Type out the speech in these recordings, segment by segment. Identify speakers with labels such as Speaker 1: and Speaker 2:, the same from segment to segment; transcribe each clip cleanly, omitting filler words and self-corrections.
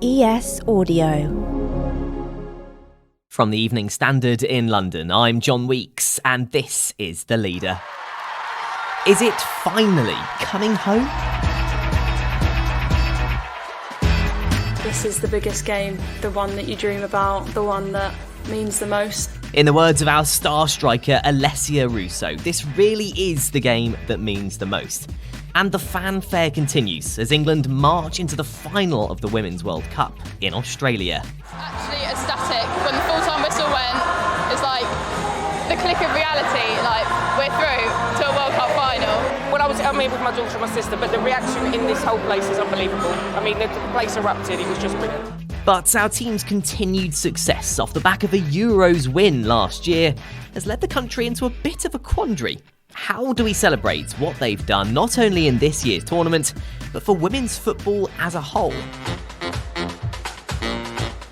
Speaker 1: ES Audio.
Speaker 2: From the Evening Standard in London, I'm John Weeks, and this is The Leader. Is it finally coming home?
Speaker 3: This is the biggest game, the one that you dream about, the one that means the most.
Speaker 2: In the words of our star striker Alessia Russo, this really is the game that means the most. And the fanfare continues as England march into the final of the Women's World Cup in Australia.
Speaker 4: Actually ecstatic. When the full-time whistle went, it's like the click of reality, like we're through to a World Cup final.
Speaker 5: When I was with my daughter and my sister, but the reaction in this whole place is unbelievable. I mean, the place erupted, it was just brilliant.
Speaker 2: But our team's continued success off the back of a Euros win last year has led the country into a bit of a quandary. How do we celebrate what they've done not only in this year's tournament, but for women's football as a whole?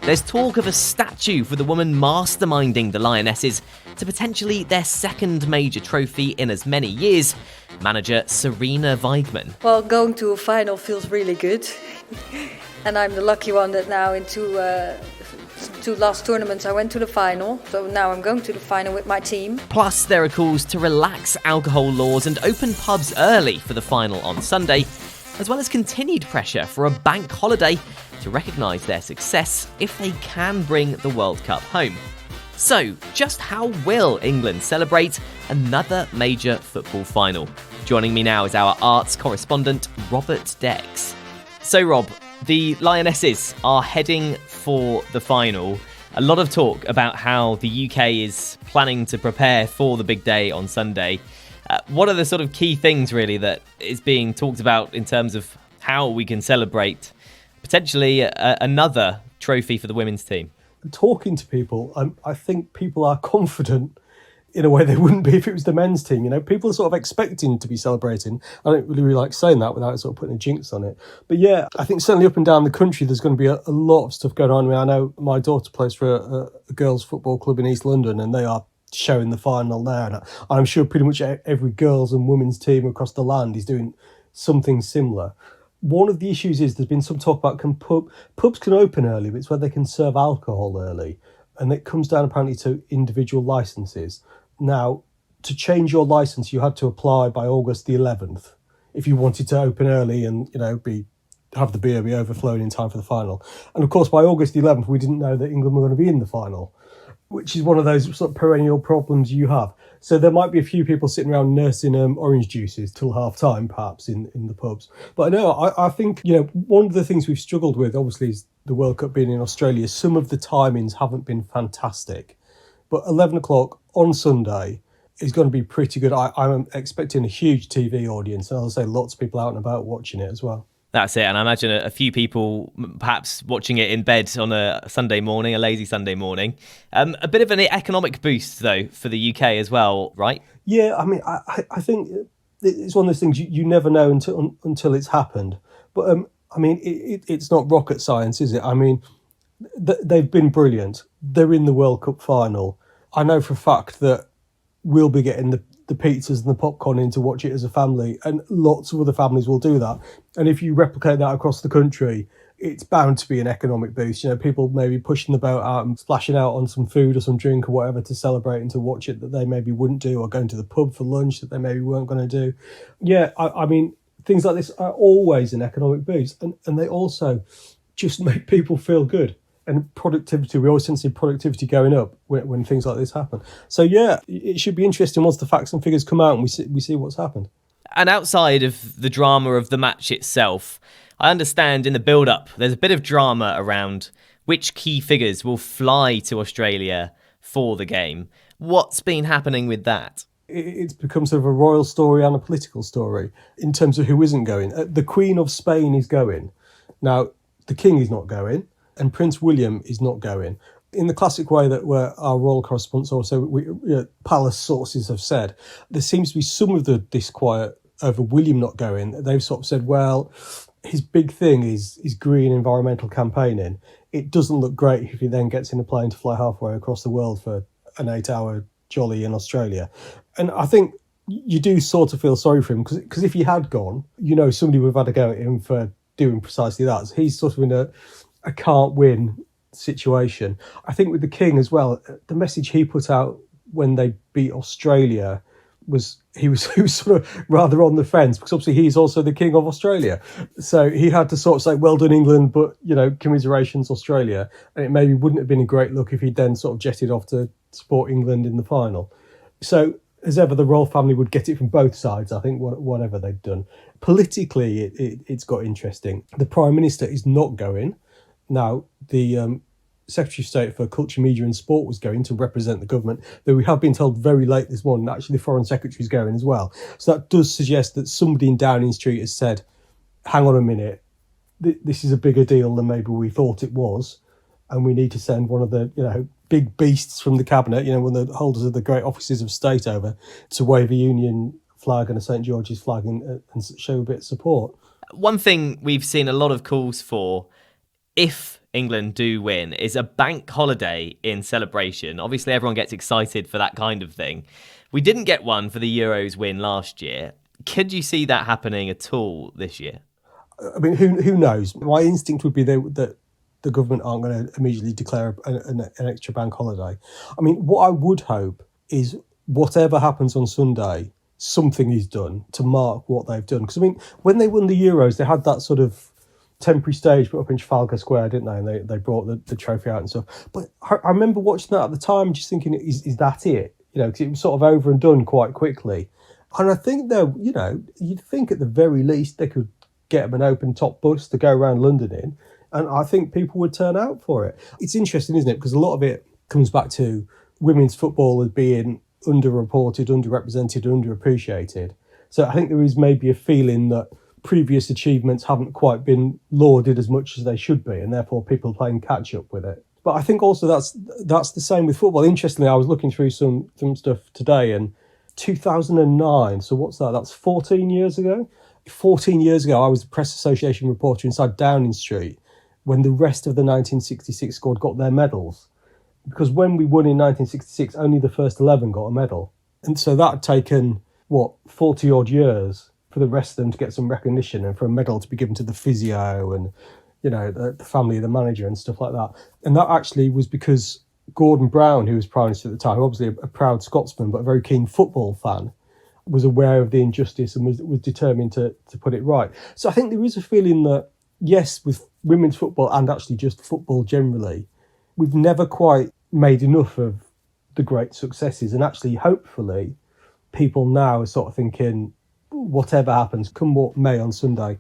Speaker 2: There's talk of a statue for the woman masterminding the Lionesses to potentially their second major trophy in as many years, manager Serena Weigmann.
Speaker 6: Well, going to a final feels really good. And I'm the lucky one that now in two last tournaments I went to the final. So now I'm going to the final with my team.
Speaker 2: Plus, there are calls to relax alcohol laws and open pubs early for the final on Sunday, as well as continued pressure for a bank holiday to recognise their success if they can bring the World Cup home. So, just how will England celebrate another major football final? Joining me now is our arts correspondent Robert Dex. So, Rob, the Lionesses are heading for the final. A lot of talk about how the UK is planning to prepare for the big day on Sunday. What are the sort of key things, really, that is being talked about in terms of how we can celebrate potentially another trophy for the women's team?
Speaker 7: Talking to people, I think people are confident in a way they wouldn't be if it was the men's team. You know, people are sort of expecting to be celebrating. I don't really like saying that without sort of putting a jinx on it. But yeah, I think certainly up and down the country, there's going to be a lot of stuff going on. I mean, I know my daughter plays for a girls' football club in East London, and they are showing the final there. And I'm sure pretty much every girls' and women's team across the land is doing something similar. One of the issues is there's been some talk about pubs can open early, but it's where they can serve alcohol early. And it comes down apparently to individual licences. Now, to change your licence, you had to apply by August the 11th if you wanted to open early and, you know, have the beer be overflowing in time for the final. And of course, by August the 11th, we didn't know that England were going to be in the final, which is one of those sort of perennial problems you have. So there might be a few people sitting around nursing orange juices till half time, perhaps, in the pubs. But I think, you know, one of the things we've struggled with, obviously, is the World Cup being in Australia. Some of the timings haven't been fantastic. But 11 o'clock on Sunday is going to be pretty good. I'm expecting a huge TV audience. And as I say, lots of people out and about watching it as well.
Speaker 2: That's it. And I imagine a few people perhaps watching it in bed on a Sunday morning, a lazy Sunday morning. A bit of an economic boost, though, for the UK as well, right?
Speaker 7: Yeah, I mean, I think it's one of those things you never know until it's happened. But, I mean, it's not rocket science, is it? I mean, they've been brilliant. They're in the World Cup final. I know for a fact that we'll be getting the pizzas and the popcorn in to watch it as a family, and lots of other families will do that. And if you replicate that across the country, it's bound to be an economic boost. You know, people maybe pushing the boat out and splashing out on some food or some drink or whatever to celebrate and to watch it that they maybe wouldn't do, or going to the pub for lunch that they maybe weren't going to do. Yeah, I mean, things like this are always an economic boost, and they also just make people feel good. And productivity, we always tend to see productivity going up when things like this happen. So yeah, it should be interesting once the facts and figures come out and we see what's happened.
Speaker 2: And outside of the drama of the match itself, I understand in the build-up, there's a bit of drama around which key figures will fly to Australia for the game. What's been happening with that?
Speaker 7: It's become sort of a royal story and a political story in terms of who isn't going. The Queen of Spain is going. Now, the King is not going. And Prince William is not going. In the classic way that where our royal correspondents, also palace sources have said, there seems to be some of the disquiet over William not going. They've sort of said, well, his big thing is green environmental campaigning. It doesn't look great if he then gets in a plane to fly halfway across the world for an 8-hour jolly in Australia. And I think you do sort of feel sorry for him, because if he had gone, you know, somebody would have had to go at him for doing precisely that. So he's sort of in a can't win situation. I think with the King as well, the message he put out when they beat Australia was he was sort of rather on the fence, because obviously he's also the King of Australia. So he had to sort of say, well done England, but, you know, commiserations Australia. And it maybe wouldn't have been a great look if he'd then sort of jetted off to support England in the final. So as ever, the royal family would get it from both sides, I think, whatever they've done. Politically, it's got interesting. The Prime Minister is not going. Now, the Secretary of State for Culture, Media and Sport was going to represent the government, though we have been told very late this morning actually the Foreign Secretary is going as well. So that does suggest that somebody in Downing Street has said, hang on a minute, this is a bigger deal than maybe we thought it was, and we need to send one of the, you know, big beasts from the cabinet, you know, one of the holders of the great offices of state over to wave a Union flag and a St George's flag and show a bit of support.
Speaker 2: One thing we've seen a lot of calls for, if England do win, is a bank holiday in celebration. Obviously, everyone gets excited for that kind of thing. We didn't get one for the Euros win last year. Could you see that happening at all this year?
Speaker 7: I mean, who knows? My instinct would be that the government aren't going to immediately declare an extra bank holiday. I mean, what I would hope is whatever happens on Sunday, something is done to mark what they've done. Because, I mean, when they won the Euros, they had that sort of temporary stage put up in Trafalgar Square, didn't they? And they brought the trophy out and stuff. But I remember watching that at the time and just thinking, is that it? You know, because it was sort of over and done quite quickly. And I think, though, you know, you'd think at the very least they could get them an open top bus to go around London in. And I think people would turn out for it. It's interesting, isn't it? Because a lot of it comes back to women's football as being underreported, underrepresented, underappreciated. So I think there is maybe a feeling that previous achievements haven't quite been lauded as much as they should be, and therefore people are playing catch up with it. But I think also that's the same with football. Interestingly, I was looking through some stuff today, and 2009, so what's that? That's 14 years ago. 14 years ago, I was a Press Association reporter inside Downing Street when the rest of the 1966 squad got their medals. Because when we won in 1966, only the first 11 got a medal. And so that had taken, 40 odd years for the rest of them to get some recognition and for a medal to be given to the physio and, you know, the family of the manager and stuff like that. And that actually was because Gordon Brown, who was Prime Minister at the time, obviously a proud Scotsman, but a very keen football fan, was aware of the injustice and was determined to put it right. So I think there is a feeling that, yes, with women's football and actually just football generally, we've never quite made enough of the great successes. And actually, hopefully, people now are sort of thinking, whatever happens, come what may on Sunday,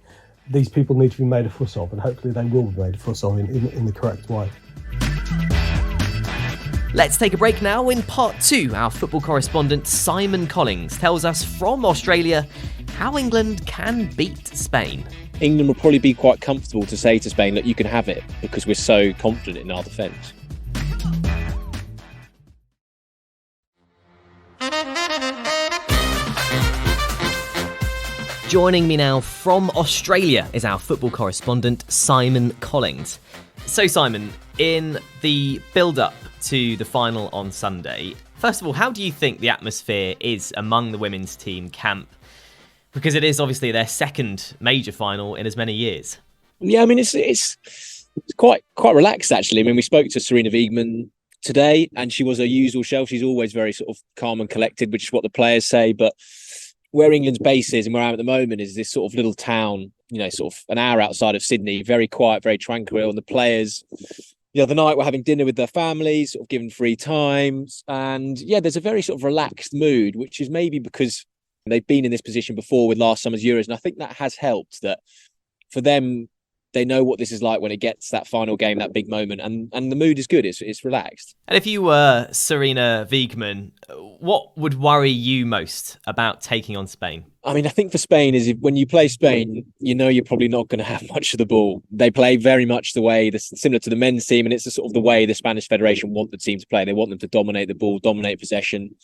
Speaker 7: these people need to be made a fuss of, and hopefully they will be made a fuss of in the correct way.
Speaker 2: Let's take a break now. In part 2, our football correspondent Simon Collings tells us from Australia how England can beat Spain.
Speaker 1: England will probably be quite comfortable to say to Spain, look, you can have it, because we're so confident in our defence.
Speaker 2: Joining me now from Australia is our football correspondent Simon Collings. So Simon, in the build-up to the final on Sunday, first of all, how do you think the atmosphere is among the women's team camp? Because it is obviously their second major final in as many years.
Speaker 1: Yeah, I mean, it's quite relaxed, actually. I mean, we spoke to Sarina Wiegman today, and she was her usual self. She's always very sort of calm and collected, which is what the players say. But where England's base is and where I am at the moment is this sort of little town, you know, sort of an hour outside of Sydney, very quiet, very tranquil. And the players, the other night, were having dinner with their families, sort of given free times. And yeah, there's a very sort of relaxed mood, which is maybe because they've been in this position before with last summer's Euros. And I think that has helped, that for them, they know what this is like when it gets that final game, that big moment, and the mood is good. It's relaxed.
Speaker 2: And if you were Sarina Wiegman, what would worry you most about taking on Spain?
Speaker 1: I mean, I think for Spain is when you play Spain, you know you're probably not going to have much of the ball. They play very much the way, similar to the men's team, and it's the sort of the way the Spanish Federation want the team to play. They want them to dominate the ball, dominate possession.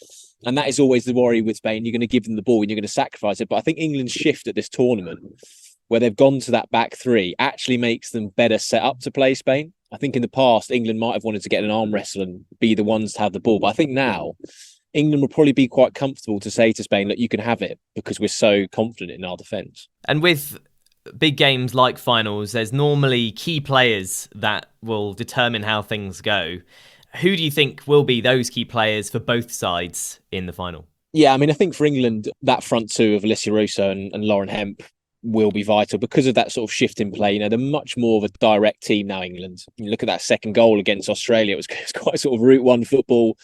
Speaker 1: And that is always the worry with Spain. You're going to give them the ball and you're going to sacrifice it. But I think England's shift at this tournament, where they've gone to that back three, actually makes them better set up to play Spain. I think in the past, England might have wanted to get an arm wrestle and be the ones to have the ball. But I think now, England will probably be quite comfortable to say to Spain, look, you can have it, because we're so confident in our defence.
Speaker 2: And with big games like finals, there's normally key players that will determine how things go. Who do you think will be those key players for both sides in the final?
Speaker 1: Yeah, I mean, I think for England, that front two of Alicia Russo and Lauren Hemp will be vital because of that sort of shift in play. They're much more of a direct team now, England. You look at that second goal against Australia, it was quite sort of Route 1 football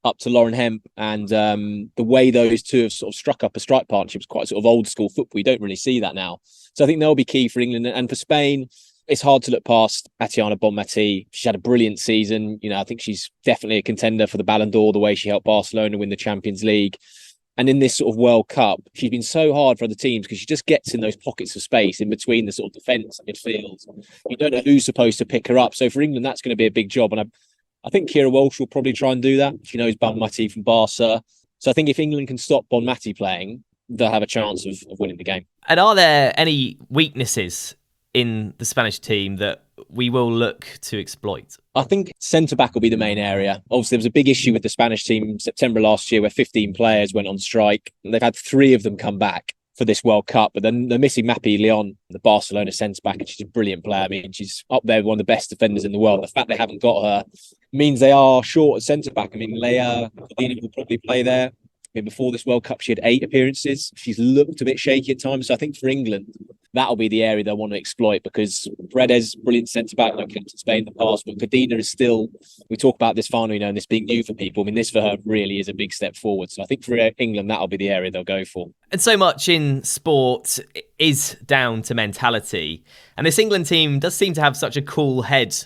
Speaker 1: up to Lauren Hemp. And the way those two have sort of struck up a strike partnership is quite sort of old school football. You don't really see that now. So I think they'll be key for England. And for Spain, it's hard to look past Tatiana Bonmatí. She's had a brilliant season. I think she's definitely a contender for the Ballon d'Or, the way she helped Barcelona win the Champions League. And in this sort of World Cup, she's been so hard for other teams because she just gets in those pockets of space in between the sort of defence and midfield. You don't know who's supposed to pick her up. So for England, that's going to be a big job. And I think Keira Walsh will probably try and do that. She knows Bonmatí from Barca. So I think if England can stop Bonmatí playing, they'll have a chance of winning the game.
Speaker 2: And are there any weaknesses in the Spanish team that we will look to exploit?
Speaker 1: I think centre-back will be the main area. Obviously, there was a big issue with the Spanish team in September last year where 15 players went on strike. They've had 3 of them come back for this World Cup, but then they're missing Mapi Leon, the Barcelona centre-back, and she's a brilliant player. I mean, she's up there with one of the best defenders in the world. The fact they haven't got her means they are short at centre-back. I mean, Leia Codina will probably play there. I mean, before this World Cup, she had 8 appearances. She's looked a bit shaky at times. So I think for England, that'll be the area they'll want to exploit because Paredes, brilliant centre-back, like captain Spain in the past, but Codina is still, we talk about this final, and this being new for people. I mean, this for her really is a big step forward. So I think for England, that'll be the area they'll go for.
Speaker 2: And so much in sport is down to mentality. And this England team does seem to have such a cool head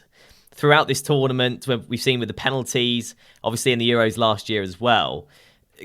Speaker 2: throughout this tournament. We've seen with the penalties, obviously in the Euros last year as well.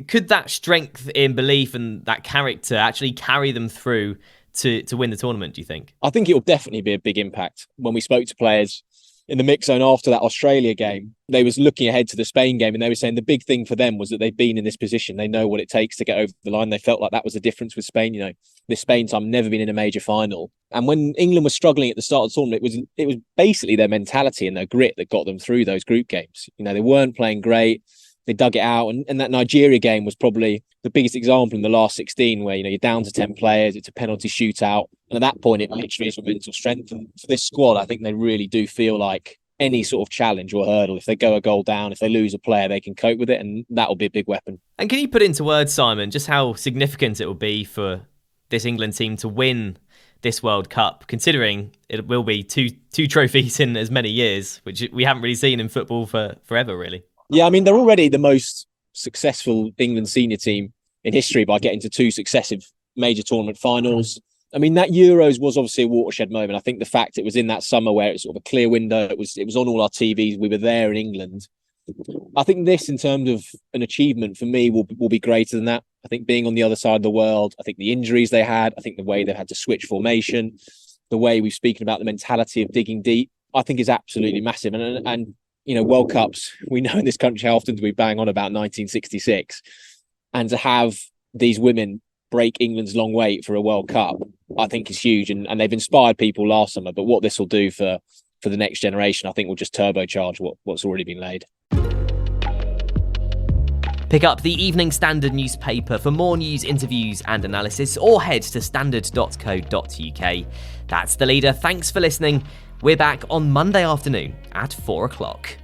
Speaker 2: Could that strength in belief and that character actually carry them through to win the tournament, do you think?
Speaker 1: I think it will definitely be a big impact. When we spoke to players in the mix zone after that Australia game, they was looking ahead to the Spain game and they were saying the big thing for them was that they've been in this position. They know what it takes to get over the line. They felt like that was the difference with Spain. This Spain time never been in a major final. And when England was struggling at the start of the tournament, it was basically their mentality and their grit that got them through those group games. They weren't playing great. They dug it out. And that Nigeria game was probably the biggest example in the last 16 where, you're down to 10 players. It's a penalty shootout. And at that point, it literally is mental strength. And for this squad, I think they really do feel like any sort of challenge or hurdle, if they go a goal down, if they lose a player, they can cope with it. And that will be a big weapon. And
Speaker 2: can you put into words, Simon, just how significant it will be for this England team to win this World Cup, considering it will be two trophies in as many years, which we haven't really seen in football for forever, really? Yeah, I mean, they're already the most successful England senior team in history by getting to 2 successive major tournament finals. I mean, that Euros was obviously a watershed moment. I think the fact it was in that summer where it was sort of a clear window, it was on all our TVs. We were there in England. I think this, in terms of an achievement for me, will be greater than that. I think being on the other side of the world, I think the injuries they had, I think the way they had to switch formation, the way we've spoken about the mentality of digging deep, I think is absolutely massive. And World Cups, we know in this country how often do we bang on about 1966, and to have these women break England's long wait for a World Cup, I think is huge. And they've inspired people last summer, but what this will do for the next generation, I think will just turbocharge what's already been laid. Pick up the Evening Standard newspaper for more news, interviews and analysis, or head to standard.co.uk. That's The Leader. Thanks for listening. We're back on Monday afternoon at 4 o'clock.